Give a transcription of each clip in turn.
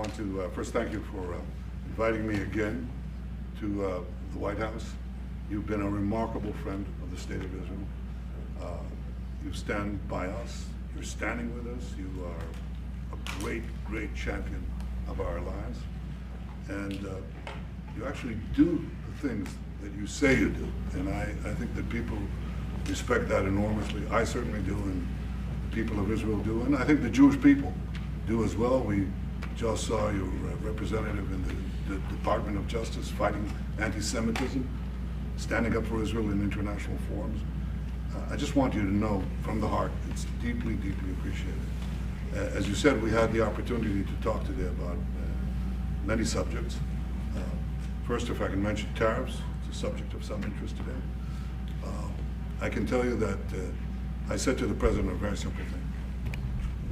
want to first thank you for inviting me again to the White House. You've been a remarkable friend of the State of Israel. You stand by us. You're standing with us. You are a great, great champion of our alliance. And you actually do the things that you say you do. And I think that people respect that enormously. I certainly do, and the people of Israel do. And I think the Jewish people do as well. We just saw your representative in the Department of Justice fighting anti-Semitism, standing up for Israel in international forums. I just want you to know from the heart, it's deeply, deeply appreciated. As you said, we had the opportunity to talk today about many subjects. First, if I can mention tariffs, it's a subject of some interest today. I can tell you that I said to the President a very simple thing.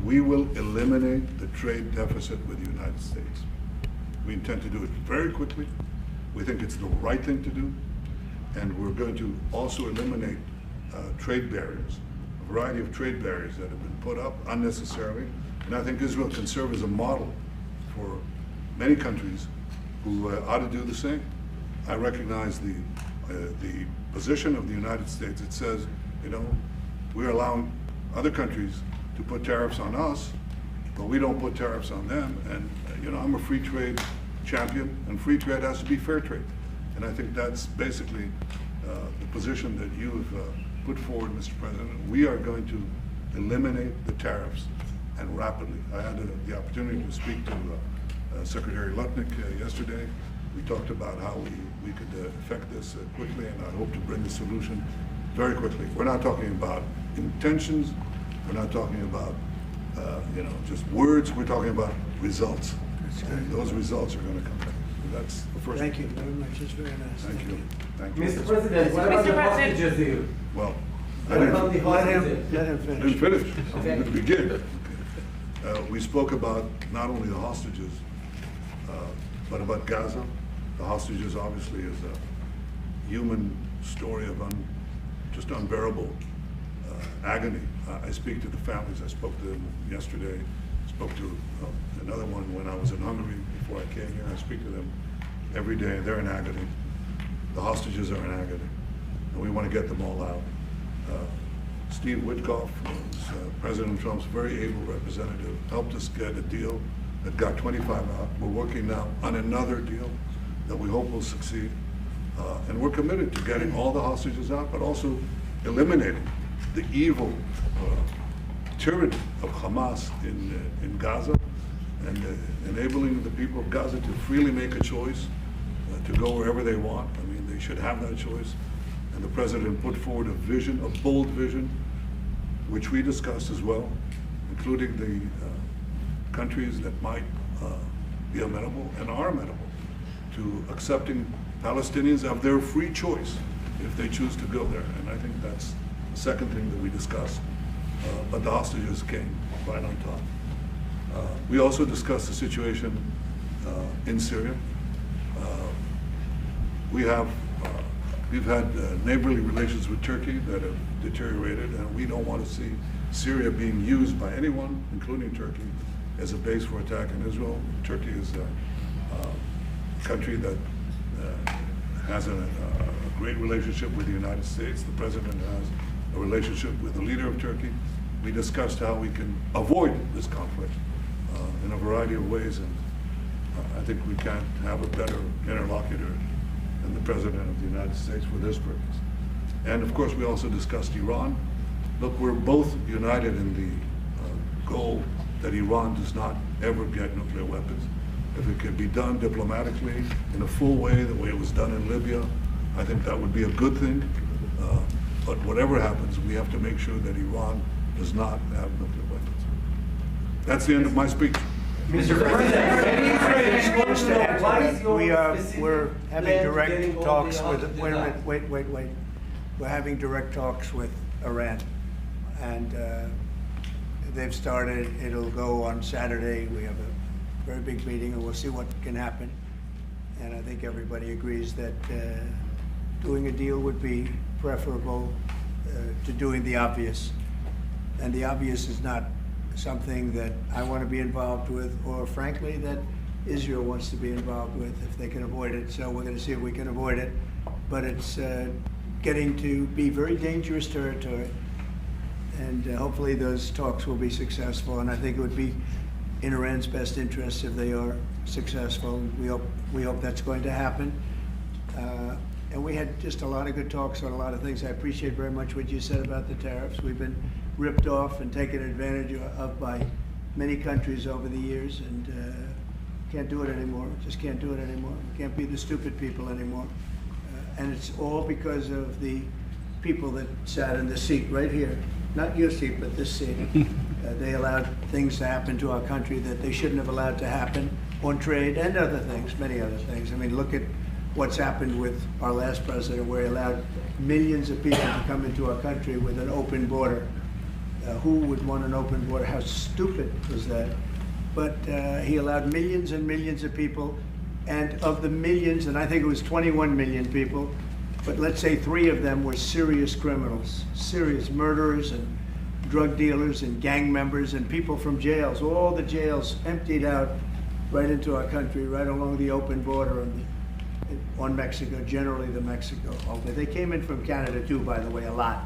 We will eliminate the trade deficit with the United States. We intend to do it very quickly. We think it's the right thing to do. And we're going to also eliminate trade barriers, a variety of trade barriers that have been put up unnecessarily. And I think Israel can serve as a model for many countries who ought to do the same. I recognize the position of the United States. It says, you know, we're allowing other countries to put tariffs on us, but we don't put tariffs on them. And you know, I'm a free trade champion, and free trade has to be fair trade. And I think that's basically the position that you have put forward, Mr. President. We are going to eliminate the tariffs, and rapidly. I had the opportunity to speak to Secretary Lutnick yesterday. We talked about how we could effect this quickly, and I hope to bring the solution very quickly. We're not talking about intentions. We're not talking about you know, just words. We're talking about results. And those results are going to come back. That's the first. Thank you very much. It's very nice. Thank you. Thank you. Mr. President, what about the hostages deal? Well, What about the hostages? Let him I finish. didn't finish. Okay. I'm going to begin. We spoke about not only the hostages, but about Gaza. The hostages obviously is a human story of just unbearable agony. I speak to the families. I spoke to them yesterday. Spoke to another one when I was in Hungary before I came here. I speak to them every day. They're in agony. The hostages are in agony, and we want to get them all out. Steve Witkoff, was President Trump's very able representative, helped us get a deal that got 25 out. We're working now on another deal that we hope will succeed. And we're committed to getting all the hostages out, but also eliminating the evil tyranny of Hamas in Gaza, and enabling the people of Gaza to freely make a choice to go wherever they want. I mean, they should have that choice. And the President put forward a vision, a bold vision, which we discussed as well, including the countries that might be amenable and are amenable to accepting Palestinians of their free choice if they choose to go there. And I think that's the second thing that we discussed. But the hostages came right on top. We also discussed the situation in Syria. We've had neighborly relations with Turkey that have deteriorated, and we don't want to see Syria being used by anyone, including Turkey, as a base for attack in Israel. Turkey is a country that has a great relationship with the United States. The President has a relationship with the leader of Turkey. We discussed how we can avoid this conflict in a variety of ways, and I think we can't have a better interlocutor than the President of the United States for this purpose. And of course, we also discussed Iran. Look, we're both united in the goal that Iran does not ever get nuclear weapons. If it could be done diplomatically in a full way, the way it was done in Libya, I think that would be a good thing. But whatever happens, we have to make sure that Iran does not have nuclear weapons. That's the end of my speech. Mr. President, what is your We're having direct getting all talks the with, hostages out? wait. We're having direct talks with Iran. And they've started, it'll go on Saturday. We have a very big meeting, and we'll see what can happen. And I think everybody agrees that doing a deal would be preferable to doing the obvious. And the obvious is not something that I want to be involved with, or frankly, that Israel wants to be involved with if they can avoid it. So we're going to see if we can avoid it. But it's getting to be very dangerous territory. And hopefully those talks will be successful. And I think it would be in Iran's best interest if they are successful. We hope that's going to happen. And we had just a lot of good talks on a lot of things. I appreciate very much what you said about the tariffs. We've been ripped off and taken advantage of by many countries over the years, and can't do it anymore. Just can't do it anymore. We can't be the stupid people anymore. And it's all because of the people that sat in the seat right here. Not your seat, but this seat. They allowed things to happen to our country that they shouldn't have allowed to happen on trade and other things, many other things. I mean, look at what's happened with our last president, where he allowed millions of people to come into our country with an open border. Who would want an open border? How stupid was that? But he allowed millions and millions of people, and of the millions, and I think it was 21 million people, but let's say 3 of them were serious criminals, serious murderers and drug dealers and gang members and people from jails. All the jails emptied out right into our country, right along the open border on Mexico, generally the Mexico. They came in from Canada too, by the way, a lot.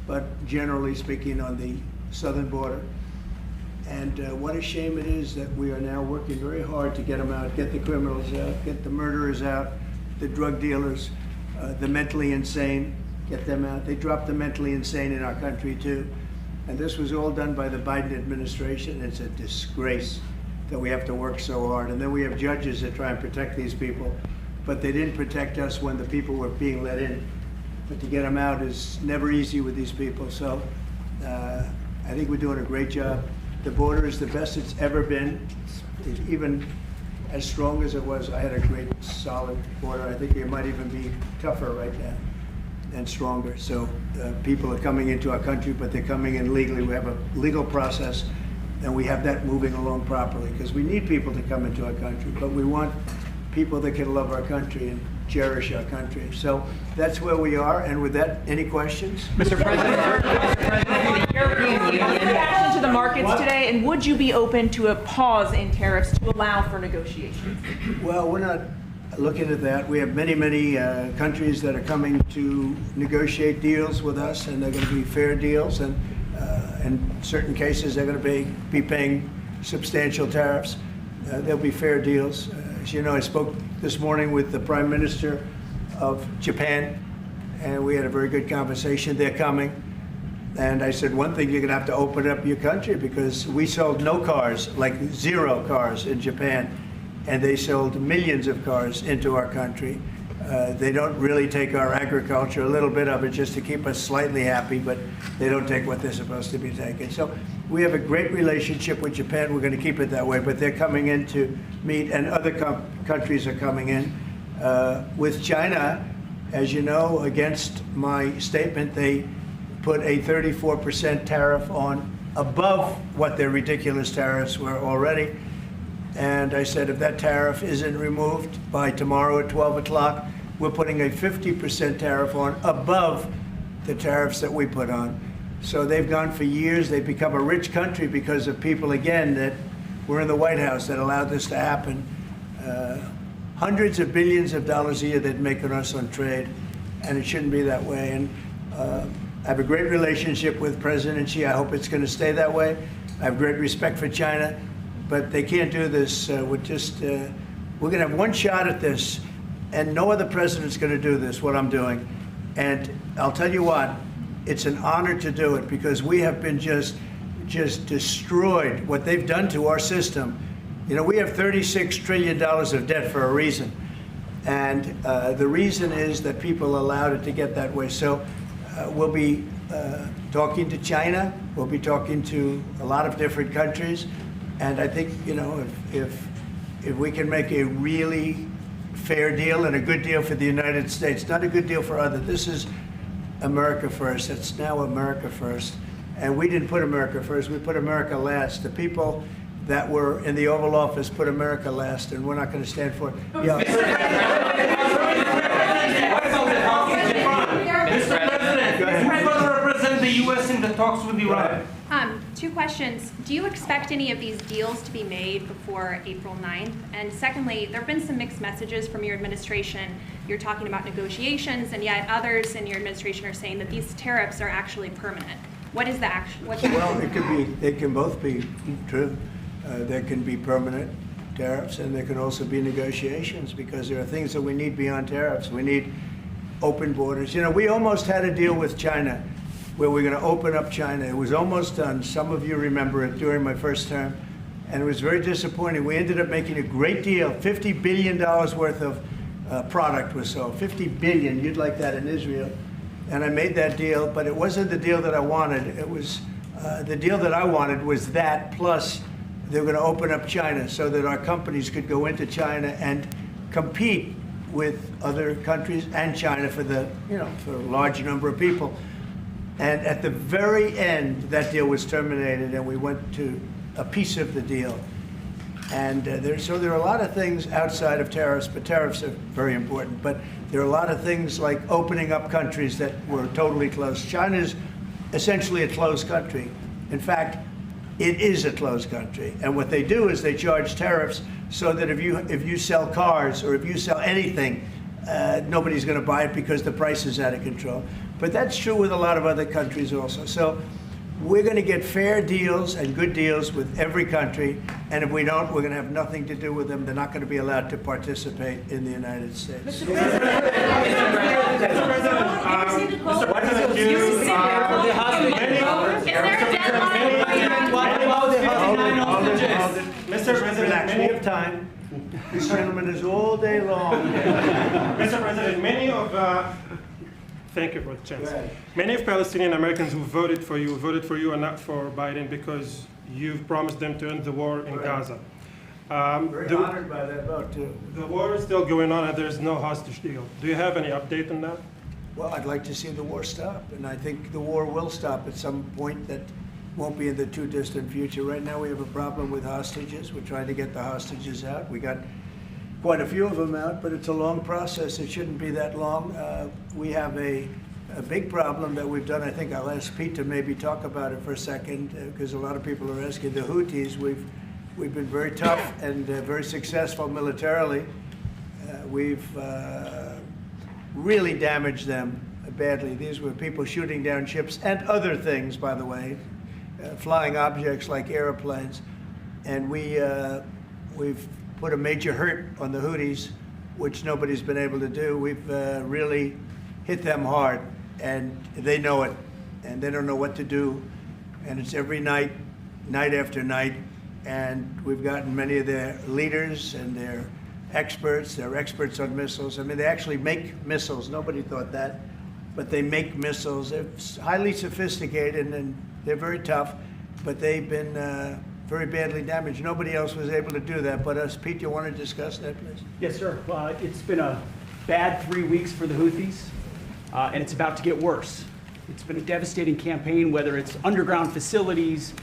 But generally speaking, on the southern border. And what a shame it is that we are now working very hard to get them out, get the criminals out, get the murderers out, the drug dealers, the mentally insane, get them out. They dropped the mentally insane in our country too. And this was all done by the Biden administration. It's a disgrace that we have to work so hard. And then we have judges that try and protect these people, but they didn't protect us when the people were being let in. But to get them out is never easy with these people. So I think we're doing a great job. The border is the best it's ever been. It's even as strong as it was. I had a great, solid border. I think it might even be tougher right now and stronger. So people are coming into our country, but they're coming in legally. We have a legal process, and we have that moving along properly, because we need people to come into our country, but we want people that can love our country and cherish our country. So that's where we are. And with that, any questions? Mr. President, European Union reaction to the markets today, and would you be open to a pause in tariffs to allow for negotiations? Well, we're not looking at that. We have many, many countries that are coming to negotiate deals with us, and they're going to be fair deals. And in certain cases, they're going to be paying substantial tariffs. There'll be fair deals. As you know, I spoke this morning with the Prime Minister of Japan, and we had a very good conversation. They're coming. And I said, one thing, you're going to have to open up your country, because we sold no cars, like 0 cars in Japan, and they sold millions of cars into our country. They don't really take our agriculture, a little bit of it just to keep us slightly happy, but they don't take what they're supposed to be taking. So we have a great relationship with Japan. We're going to keep it that way, but they're coming in to meet, and other countries are coming in. With China, as you know, against my statement, they put a 34% tariff on above what their ridiculous tariffs were already. And I said, if that tariff isn't removed by tomorrow at 12 o'clock, we're putting a 50% tariff on above the tariffs that we put on. So they've gone for years. They've become a rich country because of people, again, that were in the White House that allowed this to happen. Hundreds of billions of dollars a year they'd make on us on trade, and it shouldn't be that way. And I have a great relationship with President Xi. I hope it's going to stay that way. I have great respect for China, but they can't do this with just, we're going to have one shot at this, and no other president's going to do this, what I'm doing. And I'll tell you what, it's an honor to do it, because we have been just destroyed, what they've done to our system. You know, we have $36 trillion of debt for a reason. And the reason is that people allowed it to get that way. So we'll be talking to China. We'll be talking to a lot of different countries. And I think, you know, if we can make a really fair deal and a good deal for the United States, not a good deal for others. This is America first. It's now America first. And we didn't put America first. We put America last. The people that were in the Oval Office put America last, and we're not going to stand for it. Yeah. Mr. President, who's going to represent the U.S. in the talks with Iran? Two questions. Do you expect any of these deals to be made before April 9th? And secondly, there have been some mixed messages from your administration. You're talking about negotiations, and yet others in your administration are saying that these tariffs are actually permanent. What is the action? Well, they can both be true. There can be permanent tariffs, and there can also be negotiations, because there are things that we need beyond tariffs. We need open borders. You know, we almost had a deal with China where we're going to open up China. It was almost done. Some of you remember it during my first term, and it was very disappointing. We ended up making a great deal. $50 billion worth of product was sold. $50 billion. You'd like that in Israel. And I made that deal, but it wasn't the deal that I wanted. It was the deal that I wanted was that, plus they're going to open up China so that our companies could go into China and compete with other countries and China for the, for a large number of people. And at the very end, that deal was terminated, and we went to a piece of the deal. And so there are a lot of things outside of tariffs, but tariffs are very important. But there are a lot of things like opening up countries that were totally closed. China's essentially a closed country. In fact, it is a closed country. And what they do is they charge tariffs so that if you sell cars or if you sell anything, nobody's going to buy it because the price is out of control. But that's true with a lot of other countries also. So we're going to get fair deals and good deals with every country. And if we don't, we're going to have nothing to do with them. They're not going to be allowed to participate in the United States. What is the view for the hostage? Mr. President, we have time. This gentleman is all day long. Mr. President, thank you for the chance. Many of Palestinian Americans who voted for you and not for Biden because you've promised them to end the war in Gaza. Very honored by that vote, too. The war is still going on and there's no hostage deal. Do you have any update on that? Well, I'd like to see the war stop, and I think the war will stop at some point that won't be in the too distant future. Right now we have a problem with hostages. We're trying to get the hostages out. We got quite a few of them out, but it's a long process. It shouldn't be that long. We have a big problem that we've done. I think I'll ask Pete to maybe talk about it for a second, because a lot of people are asking. The Houthis, we've been very tough and very successful militarily. We've really damaged them badly. These were people shooting down ships and other things, by the way, flying objects like airplanes. And we've put a major hurt on the Houthis, which nobody's been able to do. We've really hit them hard, and they know it, and they don't know what to do. And it's every night, night after night, and we've gotten many of their leaders and their experts. They're experts on missiles. I mean, they actually make missiles. Nobody thought that, but they make missiles. They're highly sophisticated, and they're very tough, but they've been very badly damaged. Nobody else was able to do that but us. Pete, you want to discuss that, please? Yes, sir. It's been a bad 3 weeks for the Houthis, and it's about to get worse. It's been a devastating campaign, whether it's underground facilities,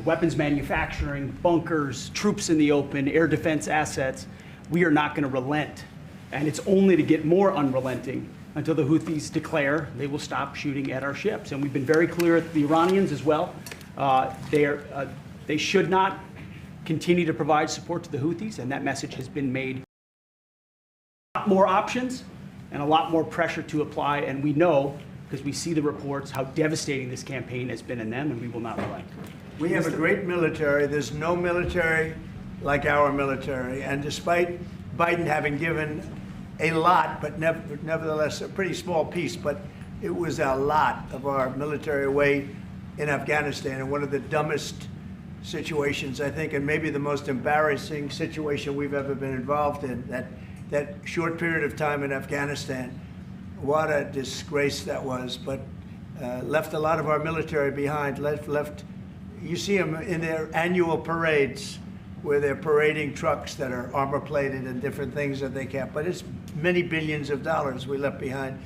weapons manufacturing, bunkers, troops in the open, air defense assets. We are not going to relent, and it's only to get more unrelenting until the Houthis declare they will stop shooting at our ships. And we've been very clear at the Iranians as well. They should not continue to provide support to the Houthis, and that message has been made. A lot more options and a lot more pressure to apply, and we know, because we see the reports, how devastating this campaign has been in them, and we will not relent. We have a great military. There's no military like our military, and despite Biden having given a lot, but nevertheless a pretty small piece, but it was a lot of our military away in Afghanistan, and one of the dumbest situations, I think, and maybe the most embarrassing situation we've ever been involved in, that short period of time in Afghanistan. What a disgrace that was, but left a lot of our military behind. Left. You see them in their annual parades where they're parading trucks that are armor-plated and different things that they can't, but it's many billions of dollars we left behind.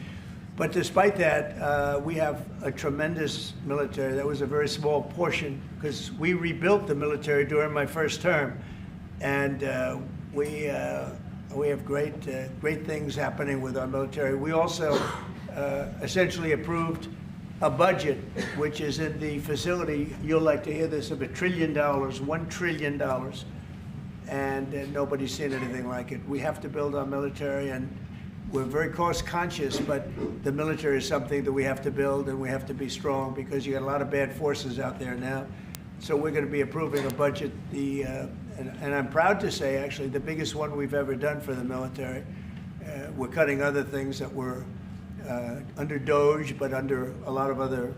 But despite that, we have a tremendous military. That was a very small portion, because we rebuilt the military during my first term, and we have great things happening with our military. We also essentially approved a budget which is in the facility, you'll like to hear this, of $1 trillion, $1 trillion, and nobody's seen anything like it. We have to build our military, and we're very cost conscious, but the military is something that we have to build, and we have to be strong because you got a lot of bad forces out there now. So we're going to be approving a budget, and I'm proud to say, actually, the biggest one we've ever done for the military. We're cutting other things that were under DOGE, but under a lot of other.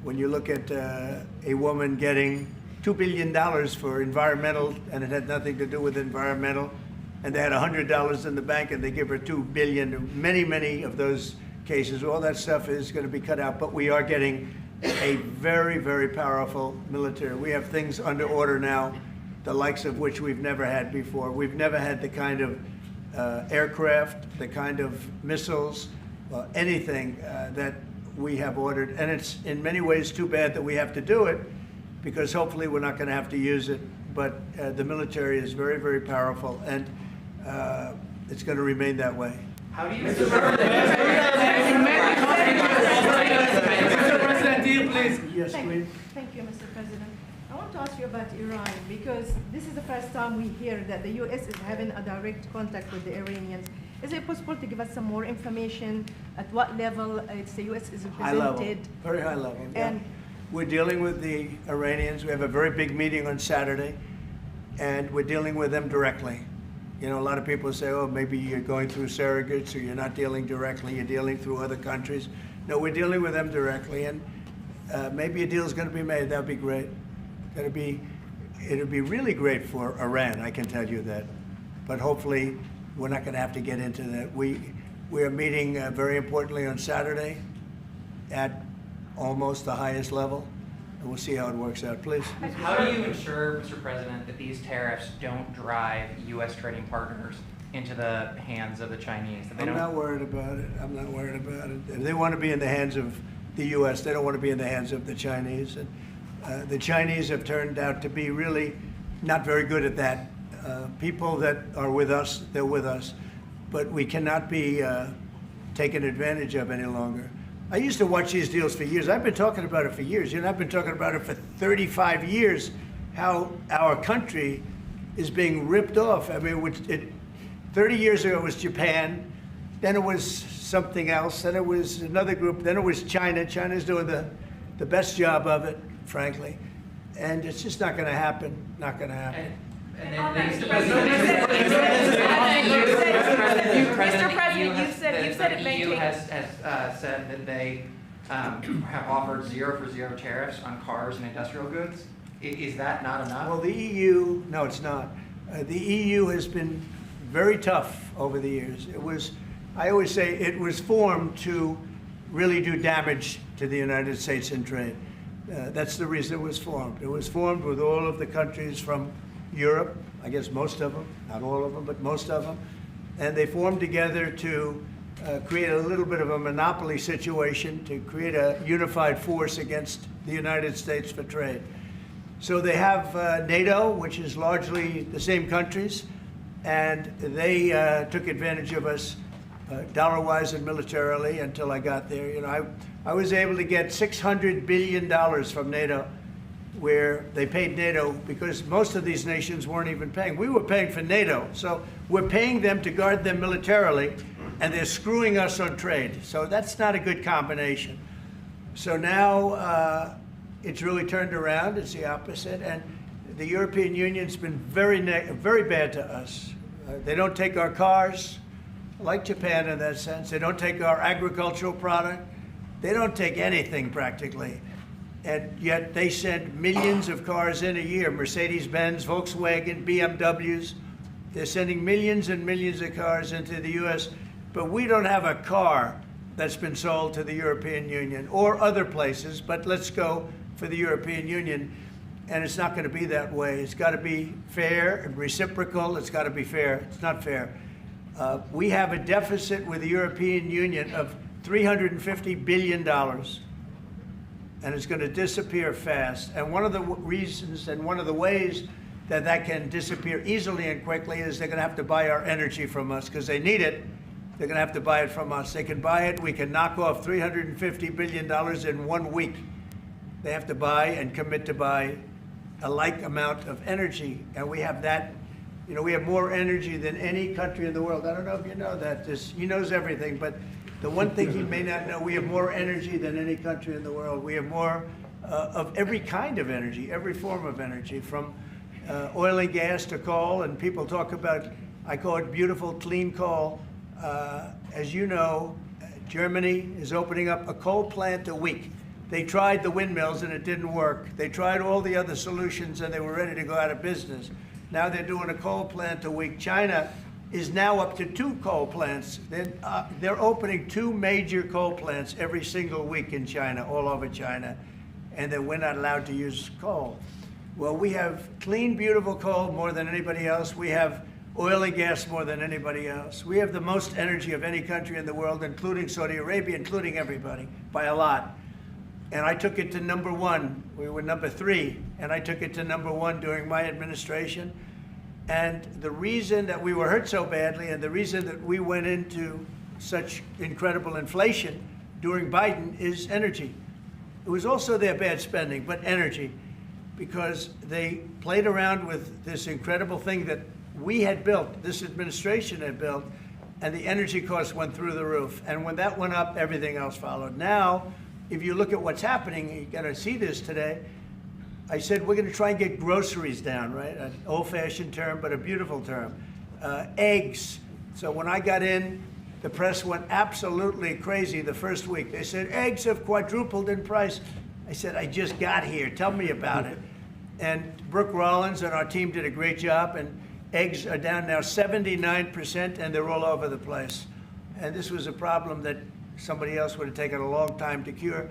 When you look at a woman getting $2 billion for environmental, and it had nothing to do with environmental, and they had $100 in the bank, and they give her $2 billion. Many of those cases, all that stuff is going to be cut out. But we are getting a very powerful military. We have things under order now, the likes of which we've never had before. We've never had the kind of aircraft, the kind of missiles, anything that we have ordered. And it's in many ways too bad that we have to do it, because hopefully we're not going to have to use it. But the military is very powerful, and it's going to remain that way. How do you... Mr. President, deal, please. Yes, please. Thank you, Mr. President. I want to ask you about Iran, because this is the first time we hear that the U.S. is having a direct contact with the Iranians. Is it possible to give us some more information at what level the U.S. is represented? High level, very high level. Yeah. And we're dealing with the Iranians. We have a very big meeting on Saturday, and we're dealing with them directly. You know, a lot of people say, oh, maybe you're going through surrogates, or you're not dealing directly, you're dealing through other countries. No, we're dealing with them directly, and maybe a deal is going to be made. That would be great. It'll be really great for Iran, I can tell you that. But hopefully, we're not going to have to get into that. We are meeting very importantly on Saturday at almost the highest level, and we'll see how it works out. Please. How do you ensure, Mr. President, that these tariffs don't drive U.S. trading partners into the hands of the Chinese? That they I'm not worried about it. I'm not worried about it. If they want to be in the hands of the U.S., they don't want to be in the hands of the Chinese. And the Chinese have turned out to be really not very good at that. People that are with us, they're with us. But we cannot be taken advantage of any longer. I used to watch these deals for years. I've been talking about it for years. You know, I've been talking about it for 35 years, how our country is being ripped off. I mean, 30 years ago it was Japan, then it was something else, then it was another group, then it was China. China's doing the best job of it, frankly. And it's just not going to happen, not going to happen. Mr. President, you said it may The EU take... has said that they have offered 0 for 0 tariffs on cars and industrial goods. Is that not enough? Well, the EU, no, it's not. The EU has been very tough over the years. I always say it was formed to really do damage to the United States in trade. That's the reason it was formed. It was formed with all of the countries from Europe, I guess most of them, not all of them, but most of them. And they formed together to create a little bit of a monopoly situation, to create a unified force against the United States for trade. So they have NATO, which is largely the same countries, and they took advantage of us dollar-wise and militarily until I got there. You know, I was able to get $600 billion from NATO, where they paid NATO because most of these nations weren't even paying. We were paying for NATO, so we're paying them to guard them militarily, and they're screwing us on trade. So that's not a good combination. So now it's really turned around. It's the opposite, and the European Union's been very bad to us. They don't take our cars, like Japan in that sense. They don't take our agricultural product. They don't take anything practically. And yet they send millions of cars in a year, Mercedes-Benz, Volkswagen, BMWs. They're sending millions and millions of cars into the U.S., but we don't have a car that's been sold to the European Union or other places, but let's go for the European Union. And it's not going to be that way. It's got to be fair and reciprocal. It's got to be fair. It's not fair. We have a deficit with the European Union of $350 billion. And it's going to disappear fast. And one of the reasons and one of the ways that can disappear easily and quickly is they're going to have to buy our energy from us because they need it They're going to have to buy it from us. They can buy it. We can knock off $350 billion in 1 week. They have to buy and commit to buy a like amount of energy. And we have that, you know, we have more energy than any country in the world. I don't know if you know that. He knows everything, but the one thing he may not know, we have more energy than any country in the world. We have more of every kind of energy, every form of energy, from oil and gas to coal. And people talk about, I call it beautiful, clean coal. As you know, Germany is opening up a coal plant a week. They tried the windmills and it didn't work. They tried all the other solutions and they were ready to go out of business. Now they're doing a coal plant a week. China is now up to 2 coal plants. They're opening 2 major coal plants every single week in China, all over China, and then we're not allowed to use coal. Well, we have clean, beautiful coal more than anybody else. We have oil and gas more than anybody else. We have the most energy of any country in the world, including Saudi Arabia, including everybody, by a lot. And I took it to number 1. We were number 3, and I took it to number 1 during my administration. And the reason that we were hurt so badly and the reason that we went into such incredible inflation during Biden is energy. It was also their bad spending, but energy, because they played around with this incredible thing that we had built, this administration had built, and the energy costs went through the roof. And when that went up, everything else followed. Now, if you look at what's happening, you got to see this today. I said we're going to try and get groceries down, right? An old-fashioned term, but a beautiful term. Eggs. So when I got in, the press went absolutely crazy the first week. They said, eggs have quadrupled in price. I said, I just got here. Tell me about it. And Brooke Rollins and our team did a great job, and eggs are down now 79%, and they're all over the place. And this was a problem that somebody else would have taken a long time to cure.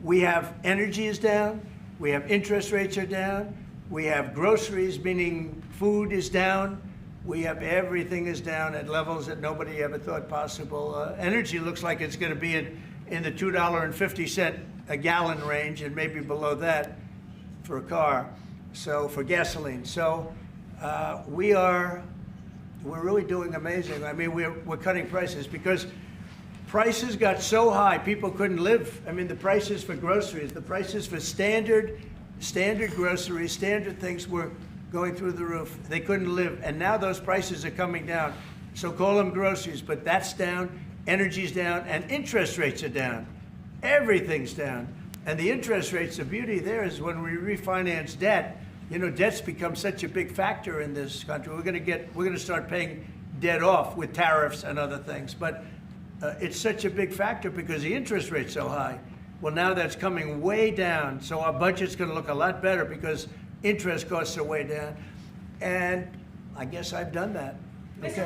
We have energy is down. We have interest rates are down. We have groceries, meaning food is down. We have everything is down at levels that nobody ever thought possible. Energy looks like it's going to be in the $2.50 a gallon range and maybe below that for a car, so for gasoline. So we're really doing amazing. I mean, we're cutting prices because prices got so high, people couldn't live. I mean, the prices for groceries, the prices for standard groceries, standard things were going through the roof. They couldn't live. And now those prices are coming down. So call them groceries, but that's down, energy's down, and interest rates are down. Everything's down. And the interest rates, the beauty there is when we refinance debt, you know, debt's become such a big factor in this country. We're going to start paying debt off with tariffs and other things. But it's such a big factor because the interest rate's so high. Well, now that's coming way down. So our budget's going to look a lot better because interest costs are way down. And I guess I've done that. Okay.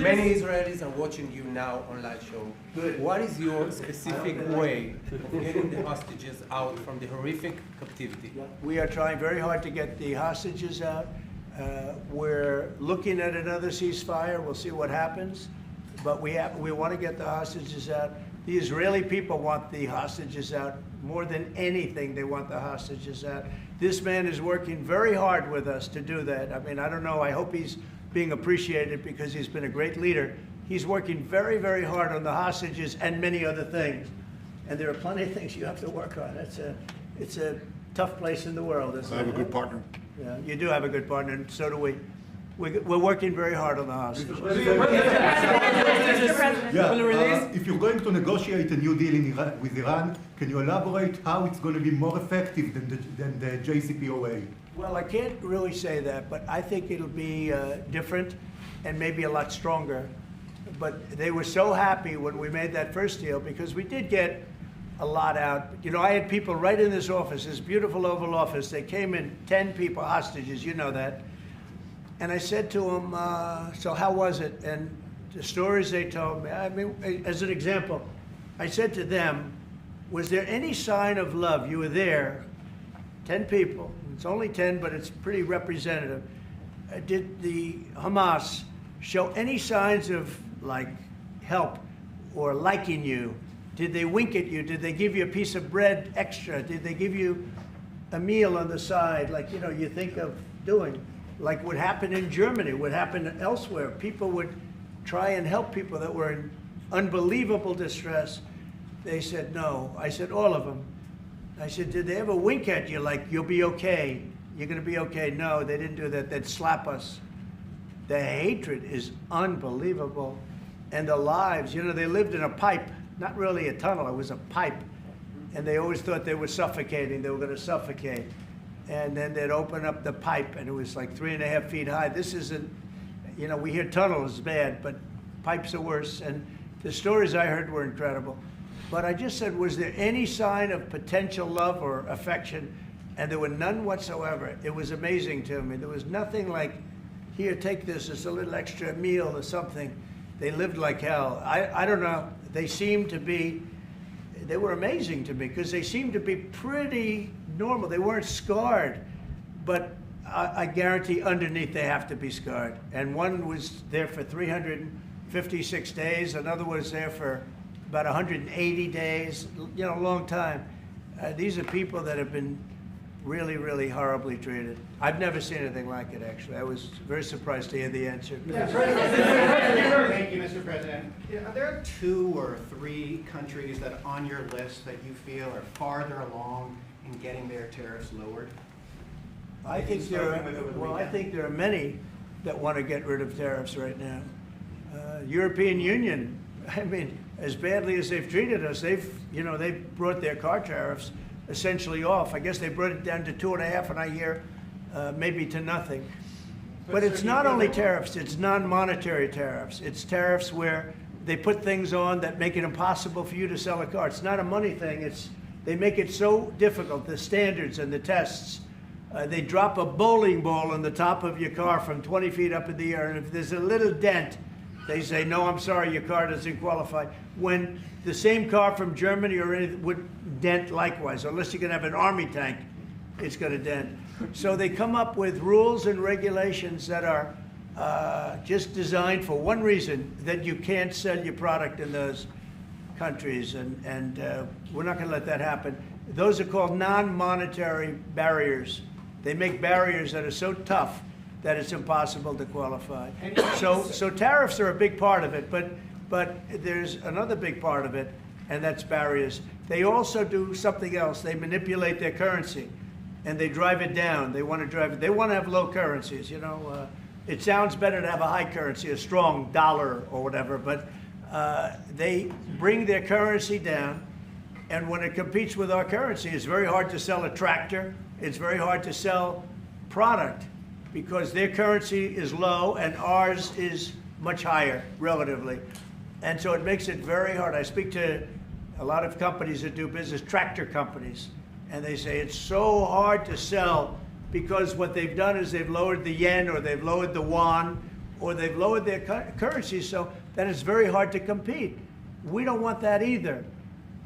Many Israelis are watching you now on live show. Good. What is your specific way of getting the hostages out from the horrific captivity? We are trying very hard to get the hostages out. We're looking at another ceasefire. We'll see what happens. But we want to get the hostages out. The Israeli people want the hostages out more than anything. They want the hostages out. This man is working very hard with us to do that. I mean, I don't know. I hope he's being appreciated because he's been a great leader. He's working very, very hard on the hostages and many other things. And there are plenty of things you have to work on. It's a tough place in the world. I have a good partner. Yeah, you do have a good partner, and so do we. We're working very hard on the hostages. If you're going to negotiate a new deal with Iran, can you elaborate how it's going to be more effective than the JCPOA? Well, I can't really say that, but I think it'll be different and maybe a lot stronger. But they were so happy when we made that first deal because we did get a lot out. You know, I had people right in this office, this beautiful Oval Office. They came in, 10 people, hostages, you know that. And I said to them, so how was it? And the stories they told me, I mean, as an example, I said to them, was there any sign of love? You were there, 10 people. It's only 10, but it's pretty representative. Did the Hamas show any signs of, like, help or liking you? Did they wink at you? Did they give you a piece of bread extra? Did they give you a meal on the side, like, you know, you think of doing? like what happened in Germany, what happened elsewhere. People would try and help people that were in unbelievable distress. They said no. I said, all of them. I said, did they ever wink at you like, you'll be okay? You're going to be okay? No, they didn't do that. They'd slap us. The hatred is unbelievable. And the lives, you know, they lived in a pipe, not really a tunnel, it was a pipe. And they always thought they were suffocating, they were going to suffocate. And then they'd open up the pipe, and it was like 3.5 feet high. This isn't, you know, we hear tunnels is bad, but pipes are worse. And the stories I heard were incredible. But I just said, was there any sign of potential love or affection? And there were none whatsoever. It was amazing to me. There was nothing like, here, take this, it's a little extra meal or something. They lived like hell. I don't know, they seemed to be, they were amazing to me because they seemed to be pretty normal. They weren't scarred, but I guarantee underneath they have to be scarred. And one was there for 356 days, another was there for about 180 days, you know, a long time. These are people that have been really, really horribly treated. I've never seen anything like it, actually. I was very surprised to hear the answer. Thank you, Mr. President. Are there 2 or 3 countries that are on your list that you feel are farther along in getting their tariffs lowered? I think there are many that want to get rid of tariffs right now. European Union, I mean, as badly as they've treated us, they've brought their car tariffs essentially off. I guess they brought it down to 2.5, and I hear maybe to nothing. But it's not only tariffs, it's non-monetary tariffs. It's tariffs where they put things on that make it impossible for you to sell a car. It's not a money thing, they make it so difficult, the standards and the tests. They drop a bowling ball on the top of your car from 20 feet up in the air, and if there's a little dent, they say, no, I'm sorry, your car doesn't qualify. When the same car from Germany or anything would dent likewise, unless you can have an army tank, it's going to dent. So they come up with rules and regulations that are just designed for one reason, that you can't sell your product in those countries, and we're not going to let that happen. Those are called non-monetary barriers. They make barriers that are so tough that it's impossible to qualify. So tariffs are a big part of it, but there's another big part of it, and that's barriers. They also do something else. They manipulate their currency, and they drive it down. They want to have low currencies, you know. It sounds better to have a high currency, a strong dollar or whatever, but they bring their currency down, and when it competes with our currency, it's very hard to sell a tractor. It's very hard to sell product because their currency is low and ours is much higher relatively. And so it makes it very hard. I speak to a lot of companies that do business, tractor companies, and they say it's so hard to sell because what they've done is they've lowered the yen or they've lowered the yuan or they've lowered their currency so that it's very hard to compete. We don't want that either.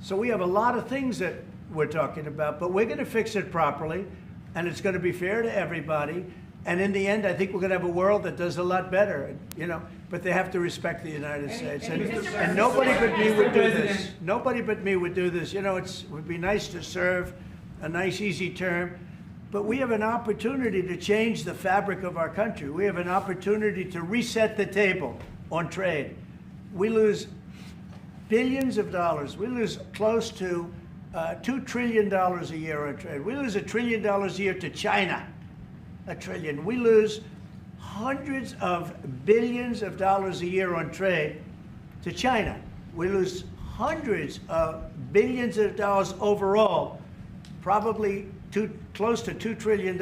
So we have a lot of things that we're talking about, but we're going to fix it properly, and it's going to be fair to everybody. And in the end, I think we're going to have a world that does a lot better, you know, but they have to respect the United States. And nobody but me would do this. Nobody but me would do this. You know, it would be nice to serve, a nice, easy term, but we have an opportunity to change the fabric of our country. We have an opportunity to reset the table on trade. We lose billions of dollars. We lose close to $2 trillion a year on trade. We lose $1 trillion a year to China. $1 trillion. We lose hundreds of billions of dollars a year on trade to China. We lose hundreds of billions of dollars overall, probably close to $2 trillion.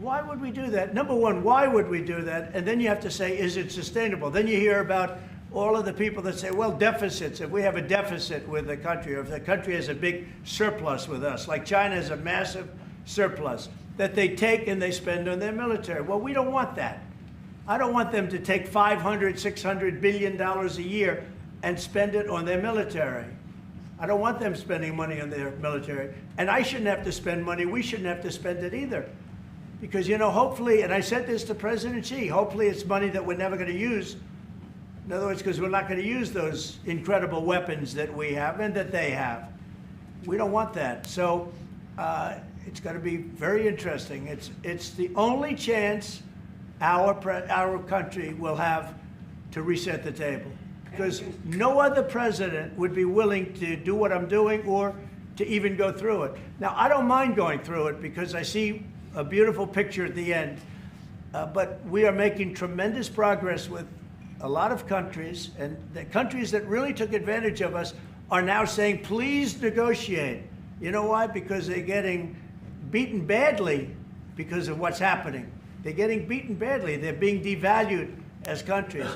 Why would we do that? Number one, why would we do that? And then you have to say, is it sustainable? Then you hear about all of the people that say, well, deficits, if we have a deficit with the country, or if the country has a big surplus with us, like China has a massive surplus, that they take and they spend on their military. Well, we don't want that. I don't want them to take $500, $600 billion a year and spend it on their military. I don't want them spending money on their military. And I shouldn't have to spend money. We shouldn't have to spend it either. Because, you know, hopefully, and I said this to President Xi, hopefully it's money that we're never going to use. In other words, because we're not going to use those incredible weapons that we have and that they have. We don't want that. So it's going to be very interesting. It's the only chance our country will have to reset the table, because no other president would be willing to do what I'm doing or to even go through it. Now, I don't mind going through it because I see a beautiful picture at the end, but we are making tremendous progress with a lot of countries, and the countries that really took advantage of us are now saying, please negotiate. You know why? Because they're getting beaten badly because of what's happening. They're getting beaten badly. They're being devalued as countries.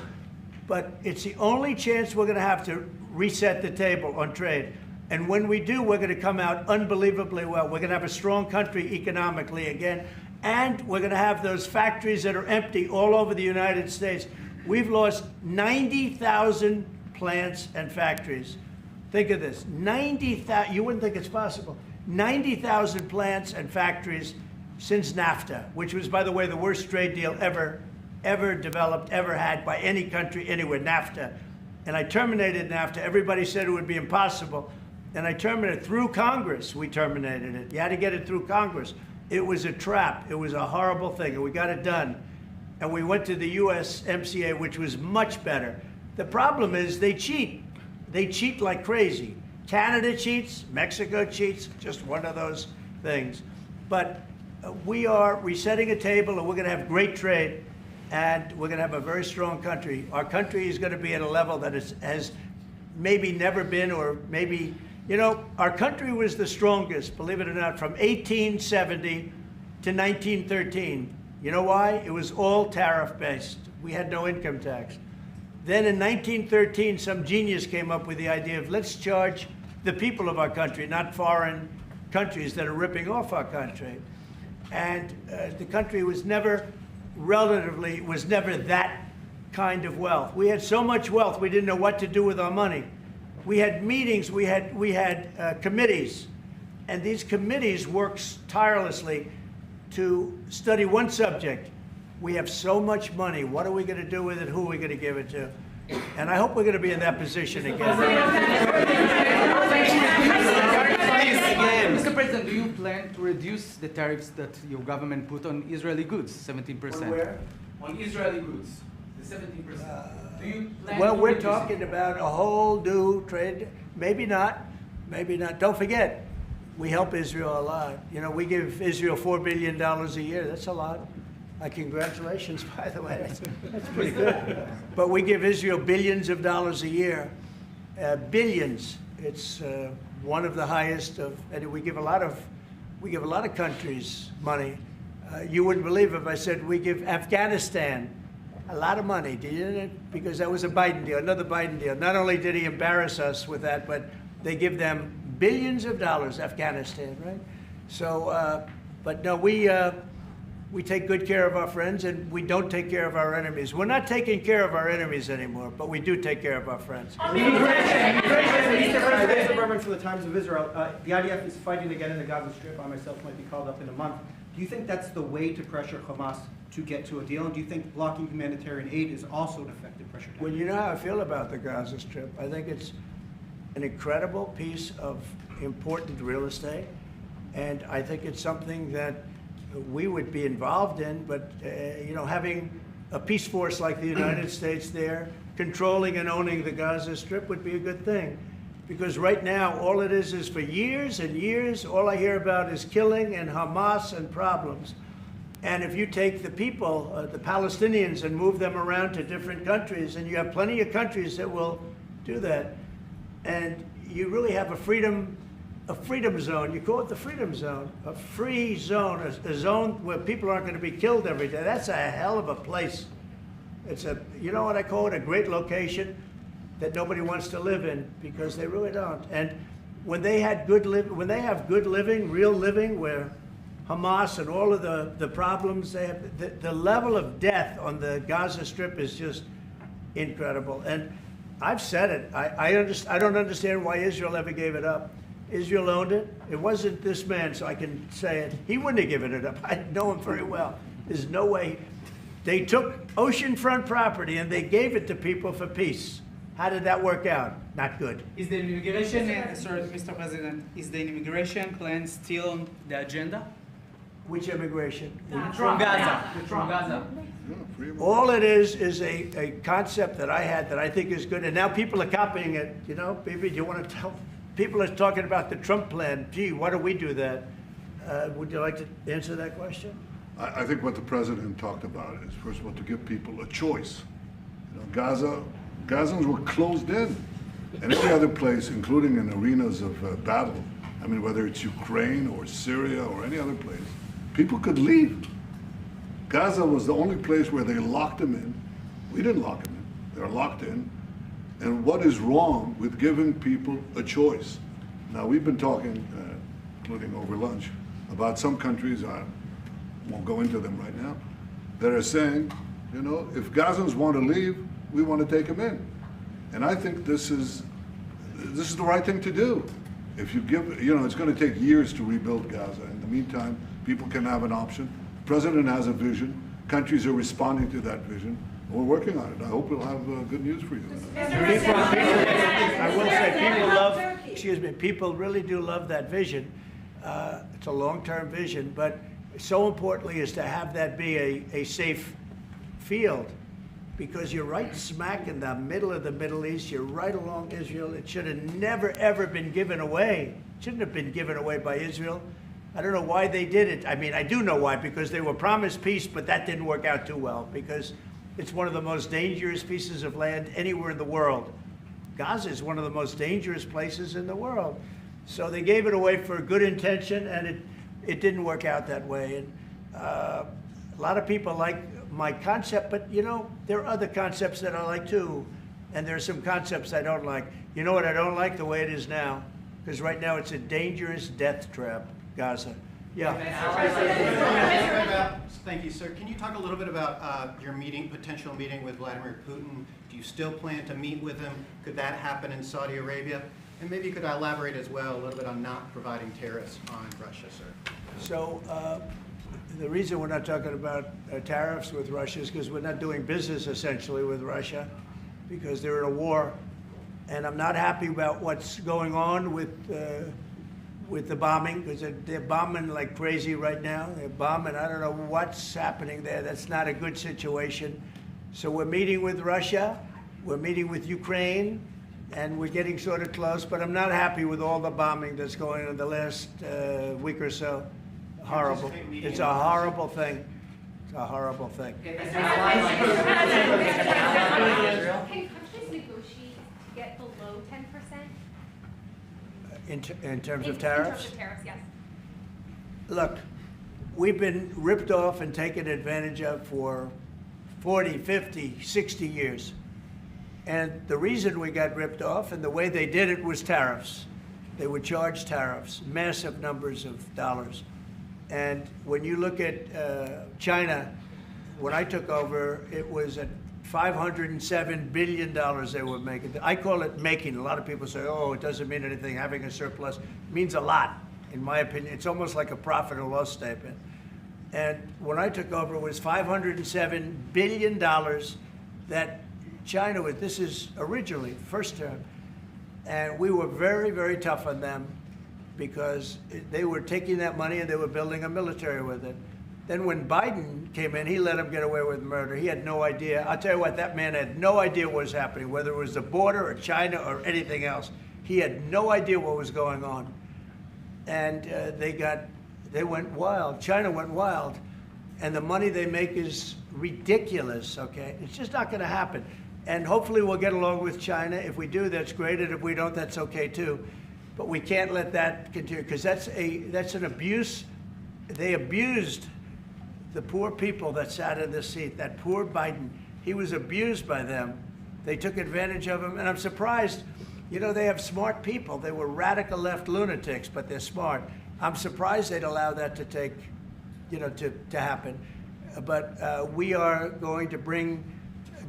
But it's the only chance we're going to have to reset the table on trade. And when we do, we're going to come out unbelievably well. We're going to have a strong country economically again. And we're going to have those factories that are empty all over the United States. We've lost 90,000 plants and factories. Think of this, 90,000, you wouldn't think it's possible. 90,000 plants and factories since NAFTA, which was, by the way, the worst trade deal ever developed, ever had by any country anywhere, NAFTA. And I terminated NAFTA. Everybody said it would be impossible. And I terminated it through Congress. We terminated it. You had to get it through Congress. It was a trap. It was a horrible thing, and we got it done. And we went to the USMCA, which was much better. The problem is they cheat. They cheat like crazy. Canada cheats, Mexico cheats, just one of those things. But we are resetting a table, and we're going to have great trade, and we're going to have a very strong country. Our country is going to be at a level that has maybe never been, or maybe, you know, our country was the strongest, believe it or not, from 1870 to 1913. You know why? It was all tariff-based. We had no income tax. Then in 1913, some genius came up with the idea of let's charge the people of our country, not foreign countries that are ripping off our country. And the country was never that kind of wealth. We had so much wealth, we didn't know what to do with our money. We had meetings, we had committees, and these committees worked tirelessly to study one subject. We have so much money. What are we going to do with it? Who are we going to give it to? And I hope we're going to be in that position again. Mr. President, do you plan to reduce the tariffs that your government put on Israeli goods, 17%? On where? On Israeli goods, the 17%. Do you plan Well, to we're reduce talking about a whole new trade. Maybe not. Maybe not. Don't forget, we help Israel a lot. You know, we give Israel $4 billion a year. That's a lot. Congratulations, by the way. That's pretty good. But we give Israel billions of dollars a year. Billions. It's one of the highest of, and we give a lot of countries money. You wouldn't believe if I said we give Afghanistan a lot of money, didn't it? Because that was a Biden deal, another Biden deal. Not only did he embarrass us with that, but they give them billions of dollars, Afghanistan, right? So, but no, we take good care of our friends, and we don't take care of our enemies. We're not taking care of our enemies anymore, but we do take care of our friends. Mr. Berman from the Times of Israel. The IDF is fighting again in the Gaza Strip. I myself might be called up in a month. Do you think that's the way to pressure Hamas to get to a deal? And do you think blocking humanitarian aid is also an effective pressure tactic? Well, you know how I feel about the Gaza Strip. I think it's an incredible piece of important real estate, and I think it's something that we would be involved in, but you know, having a peace force like the United States there, controlling and owning the Gaza Strip would be a good thing. Because right now, all it is for years and years, all I hear about is killing and Hamas and problems. And if you take the people, the Palestinians, and move them around to different countries, and you have plenty of countries that will do that, and you really have a freedom zone. You call it the freedom zone, a free zone, a zone where people aren't going to be killed every day. That's a hell of a place. It's a, you know what I call it, a great location that nobody wants to live in, because they really don't. And when they have good living, real living, where Hamas and all of the problems they have, the level of death on the Gaza Strip is just incredible. And I've said it. I don't understand why Israel ever gave it up. Israel owned it. It wasn't this man, so I can say it. He wouldn't have given it up. I know him very well. There's no way. They took oceanfront property and they gave it to people for peace. How did that work out? Not good. Is the immigration, sorry, Mr. President, is the immigration plan still on the agenda? Which immigration? From Gaza. From Gaza. All it is a concept that I had that I think is good, and now people are copying it. You know, maybe you want to tell, people are talking about the Trump plan. Gee, why don't we do that? Would you like to answer that question? I think what the president talked about is, first of all, to give people a choice. You know, Gazans were closed in, and every other place, including in arenas of battle, I mean, whether it's Ukraine or Syria or any other place, people could leave. Gaza was the only place where they locked them in. We didn't lock them in. They're locked in. And what is wrong with giving people a choice? Now, we've been talking, including over lunch, about some countries, I won't go into them right now, that are saying, you know, if Gazans want to leave, we want to take them in. And I think this is the right thing to do. If you give, you know, it's going to take years to rebuild Gaza. In the meantime, people can have an option. The president has a vision. Countries are responding to that vision. We're working on it. I hope we'll have good news for you. I will say people love, excuse me, people really do love that vision. It's a long-term vision, but so importantly is to have that be a safe field, because you're right smack in the middle of the Middle East. You're right along Israel. It should have never, ever been given away. It shouldn't have been given away by Israel. I don't know why they did it. I mean, I do know why, because they were promised peace, but that didn't work out too well, because it's one of the most dangerous pieces of land anywhere in the world. Gaza is one of the most dangerous places in the world. So they gave it away for good intention, and it didn't work out that way. And a lot of people like my concept, but you know, there are other concepts that I like too. And there are some concepts I don't like. You know what I don't like? The way it is now. Because right now it's a dangerous death trap, Gaza. Yeah. Thank you, sir. Can you talk a little bit about your potential meeting with Vladimir Putin? Do you still plan to meet with him? Could that happen in Saudi Arabia? And maybe you could elaborate as well a little bit on not providing tariffs on Russia, sir. So the reason we're not talking about tariffs with Russia is because we're not doing business essentially with Russia, because they're in a war. And I'm not happy about what's going on with the bombing, because they're bombing like crazy right now. They're bombing. I don't know what's happening there. That's not a good situation. So we're meeting with Russia. We're meeting with Ukraine. And we're getting sort of close. But I'm not happy with all the bombing that's going on the last week or so. Horrible. It's a horrible thing. It's a horrible thing. Can countries negotiate to get below 10%? In terms of In tariffs? terms of tariffs, yes. Look, we've been ripped off and taken advantage of for 40, 50, 60 years. And the reason we got ripped off and the way they did it was tariffs. They would charge tariffs, massive numbers of dollars. And when you look at China, when I took over, it was at $507 billion they were making. I call it making. A lot of people say, oh, it doesn't mean anything. Having a surplus means a lot, in my opinion. It's almost like a profit or loss statement. And when I took over, it was $507 billion that China was, this is originally, first term. And we were very, very tough on them, because they were taking that money and they were building a military with it. Then when Biden came in, he let them get away with murder. He had no idea. I'll tell you what, that man had no idea what was happening, whether it was the border or China or anything else. He had no idea what was going on. And they went wild. China went wild. And the money they make is ridiculous, okay? It's just not gonna happen. And hopefully we'll get along with China. If we do, that's great. And if we don't, that's okay too. But we can't let that continue, because that's an abuse. They abused the poor people that sat in this seat. That poor Biden, he was abused by them. They took advantage of him, and I'm surprised. You know, they have smart people. They were radical left lunatics, but they're smart. I'm surprised they'd allow that to take, you know, to happen. But we are going to bring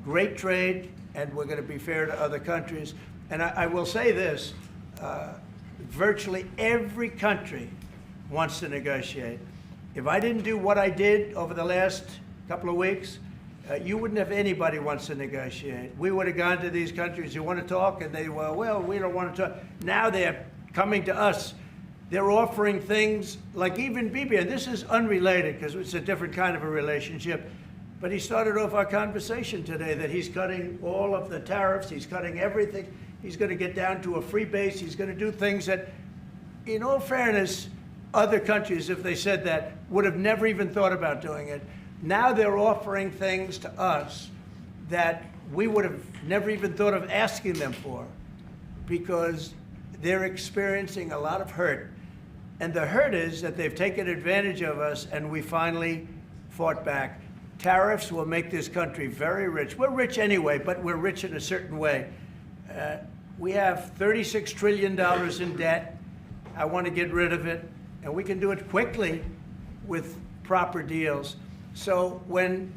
great trade, and we're going to be fair to other countries. And I will say this. Virtually every country wants to negotiate. If I didn't do what I did over the last couple of weeks, You wouldn't have anybody wants to negotiate. We would have gone to these countries, you want to talk? And they, well, we don't want to talk. Now they're coming to us. They're offering things like even Bibi, and this is unrelated because it's a different kind of a relationship, but he started off our conversation today that he's cutting all of the tariffs, he's cutting everything. He's going to get down to a free base. He's going to do things that, in all fairness, other countries, if they said that, would have never even thought about doing it. Now they're offering things to us that we would have never even thought of asking them for because they're experiencing a lot of hurt. And the hurt is that they've taken advantage of us and we finally fought back. Tariffs will make this country very rich. We're rich anyway, but we're rich in a certain way. We have $36 trillion in debt. I want to get rid of it, and we can do it quickly with proper deals. So when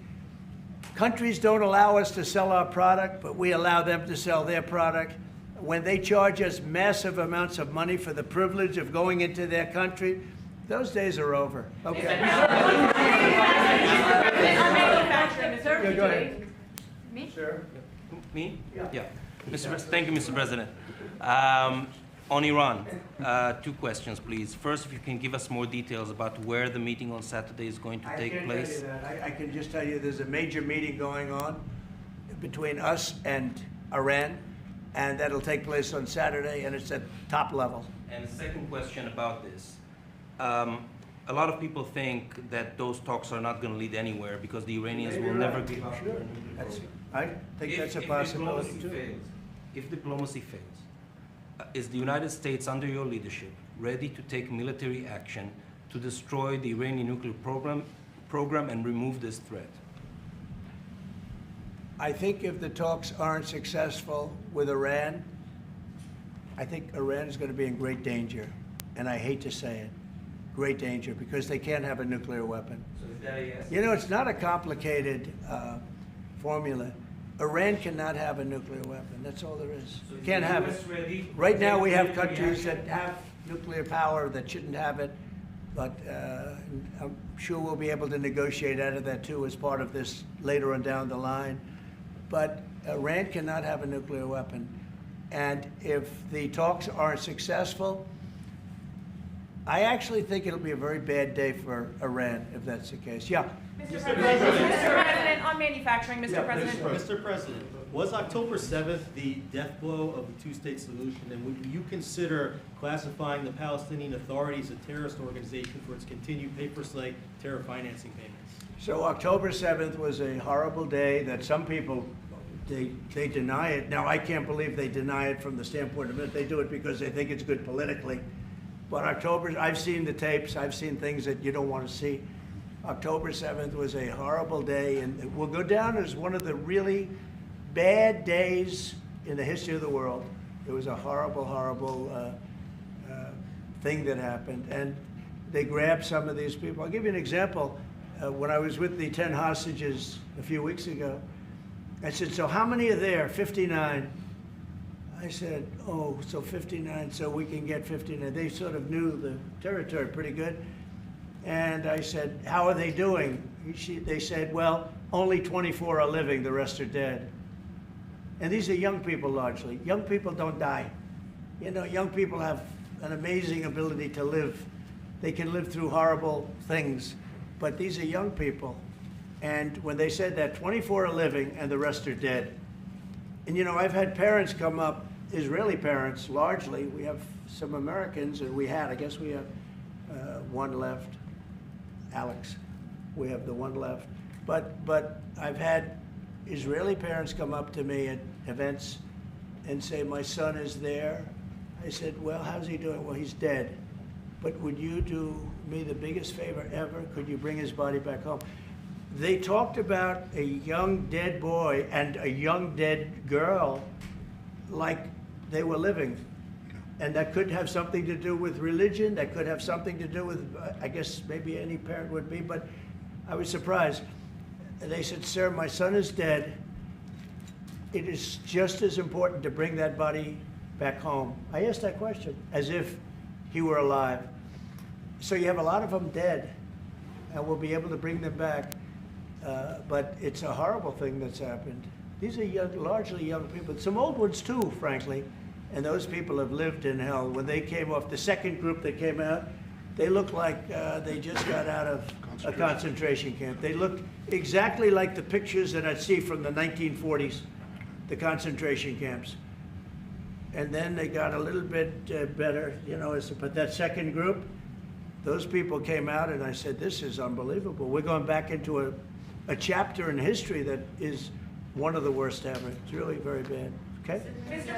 countries don't allow us to sell our product, but we allow them to sell their product, when they charge us massive amounts of money for the privilege of going into their country, those days are over. Okay. Yeah, go ahead. Me? Sir? Me? Yeah. Thank you, Mr. President. On Iran, two questions, please. First, if you can give us more details about where the meeting on Saturday is going to take place. I can't tell you that. I can just tell you there's a major meeting going on between us and Iran, and that'll take place on Saturday, and it's at top level. And the second question about this. A lot of people think that those talks are not going to lead anywhere because the Iranians will never give up. Sure. I think that's a possibility too. If diplomacy fails, is the United States, under your leadership, ready to take military action to destroy the Iranian nuclear program and remove this threat? I think if the talks aren't successful with Iran, I think Iran is going to be in great danger. And I hate to say it, great danger, because they can't have a nuclear weapon. So is that a yes? You know, it's not a complicated formula. Iran cannot have a nuclear weapon. That's all there is. So Can't have it. Ready? Right now, we have countries that have nuclear power that shouldn't have it, but I'm sure we'll be able to negotiate out of that too as part of this later on down the line. But Iran cannot have a nuclear weapon. And if the talks aren't successful, I actually think it'll be a very bad day for Iran if that's the case. Yeah. Mr. President, on manufacturing, Mr. President. Mr. President, was October 7th the death blow of the two-state solution, and would you consider classifying the Palestinian Authority as a terrorist organization for its continued pay-for-slay terror financing payments? So October 7th was a horrible day that some people, they deny it. Now, I can't believe they deny it from the standpoint of it. They do it because they think it's good politically. But I've seen the tapes. I've seen things that you don't want to see. October 7th was a horrible day, and it will go down as one of the really bad days in the history of the world. It was a horrible, horrible thing that happened. And they grabbed some of these people. I'll give you an example. When I was with the 10 hostages a few weeks ago, I said, so how many are there? 59. I said, oh, so 59, so we can get 59. They sort of knew the territory pretty good. And I said, how are they doing? They said, well, only 24 are living, the rest are dead. And these are young people largely. Young people don't die. You know, young people have an amazing ability to live. They can live through horrible things, but these are young people. And when they said that 24 are living and the rest are dead. And you know, I've had parents come up, Israeli parents largely. We have some Americans, and I guess we have one left. Alex, we have the one left. But I've had Israeli parents come up to me at events and say, my son is there. I said, well, how's he doing? Well, he's dead. But would you do me the biggest favor ever? Could you bring his body back home? They talked about a young dead boy and a young dead girl like they were living. And that could have something to do with religion. That could have something to do with, I guess maybe any parent would be, but I was surprised. And they said, sir, my son is dead. It is just as important to bring that body back home. I asked that question as if he were alive. So you have a lot of them dead, and we'll be able to bring them back. But it's a horrible thing that's happened. These are young, largely young people, some old ones too, frankly, and those people have lived in hell. When they came off, the second group that came out, they looked like they just got out of a concentration camp. They looked exactly like the pictures that I'd see from the 1940s, the concentration camps. And then they got a little bit better, you know, but that second group, those people came out and I said, this is unbelievable. We're going back into a chapter in history that is one of the worst ever. It's really very bad. Okay? Mr.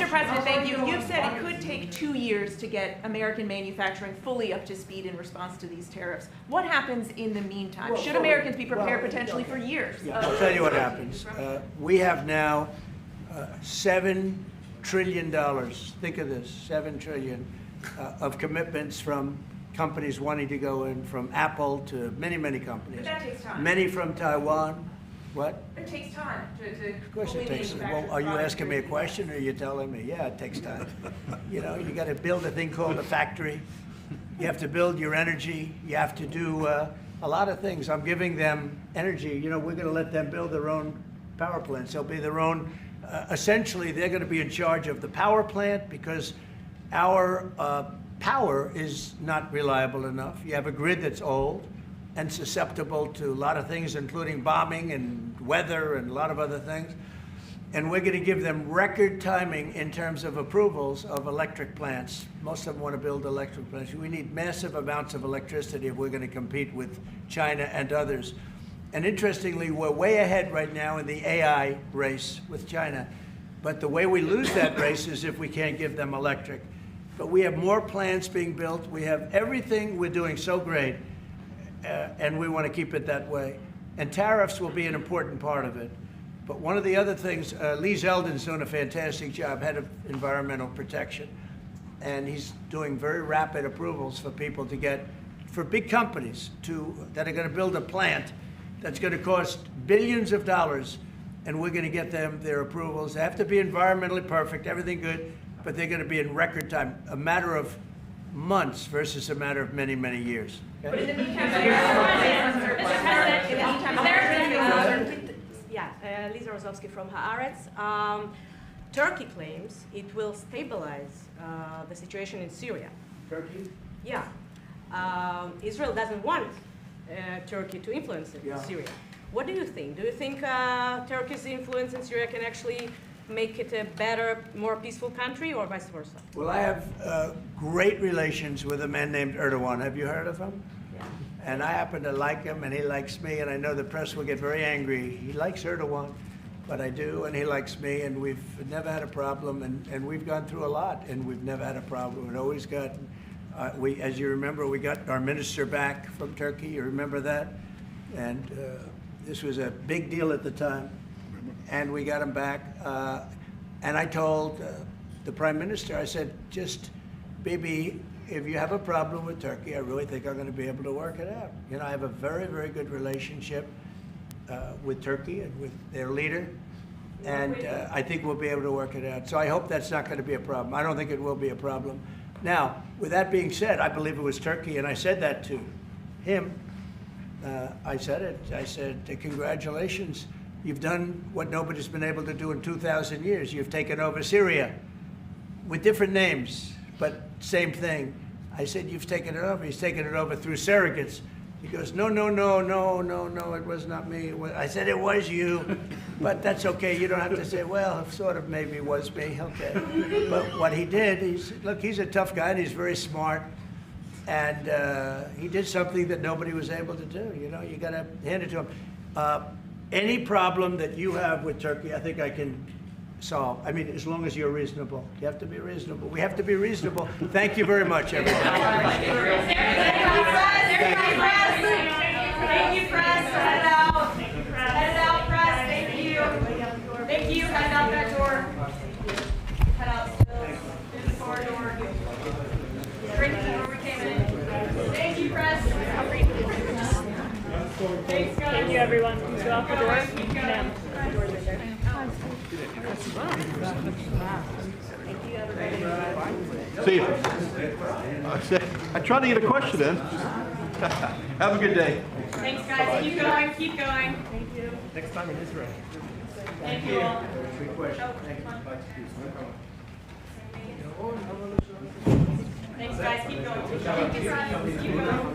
President, thank you. You've said it could take 2 years to get American manufacturing fully up to speed in response to these tariffs. What happens in the meantime? Should Americans be prepared potentially for years? Yeah, I'll tell you what happens. We have now $7 trillion. Think of this, $7 trillion of commitments from companies wanting to go in, from Apple to many, many companies. But that takes time. Many from Taiwan. What? It takes time to Of course it takes. manufacture Well, are you products. asking me a question or are you telling me? Yeah, it takes time. You know, you got to build a thing called a factory. You have to build your energy. You have to do a lot of things. I'm giving them energy. You know, we're going to let them build their own power plants. They'll be their own. Essentially, they're going to be in charge of the power plant because our power is not reliable enough. You have a grid that's old and susceptible to a lot of things, including bombing and weather and a lot of other things. And we're going to give them record timing in terms of approvals of electric plants. Most of them want to build electric plants. We need massive amounts of electricity if we're going to compete with China and others. And interestingly, we're way ahead right now in the AI race with China. But the way we lose that race is if we can't give them electric. But we have more plants being built. We have everything. We're doing so great. And we want to keep it that way. And tariffs will be an important part of it. But one of the other things, Lee Zeldin's doing a fantastic job, head of environmental protection. And he's doing very rapid approvals for people to get, for big companies that are going to build a plant that's going to cost billions of dollars. And we're going to get them their approvals. They have to be environmentally perfect, everything good, but they're going to be in record time, a matter of months versus a matter of many, many years. Okay? But in the meantime, Lisa Rozovsky from Haaretz. Turkey claims it will stabilize the situation in Syria. Turkey? Yeah. Israel doesn't want Turkey to influence in Syria. What do you think? Do you think Turkey's influence in Syria can actually make it a better, more peaceful country, or vice versa? Well, I have great relations with a man named Erdogan. Have you heard of him? Yeah. And I happen to like him, and he likes me, and I know the press will get very angry. He likes Erdogan, but I do, and he likes me, and we've never had a problem, and we've gone through a lot, and we've never had a problem. We've always got, as you remember, we got our minister back from Turkey. You remember that? And this was a big deal at the time. And we got him back. And I told the Prime Minister, I said, just, Bibi, if you have a problem with Turkey, I really think I'm going to be able to work it out. You know, I have a very, very good relationship with Turkey and with their leader. And I think we'll be able to work it out. So I hope that's not going to be a problem. I don't think it will be a problem. Now, with that being said, I believe it was Turkey, and I said that to him. I said it. I said, congratulations. You've done what nobody's been able to do in 2,000 years. You've taken over Syria with different names, but same thing. I said, you've taken it over. He's taken it over through surrogates. He goes, no, it was not me. I said, it was you, but that's okay. You don't have to say, well, sort of maybe it was me, okay. But what he did, look, he's a tough guy and he's very smart. And he did something that nobody was able to do. You know, you got to hand it to him. Any problem that you have with Turkey, I think I can solve. I mean, as long as you're reasonable. You have to be reasonable. We have to be reasonable. Thank you very much, everybody. Thank you, press. Head out. Head out, press. Thank you. Thank you. Head out that door. Head out still. Through the corridor. Straight to where we came in. Thank you, press. Thanks, guys. Thank you, everyone. Please go out the door. Ma'am, the door's right there. Thank you, everybody. See, I tried to get a question in. Have a good day. Thanks, guys. Keep going. Keep going. Thank you. Next time in Israel. Thank you all. Good question. Thanks, guys. Keep going. Keep going.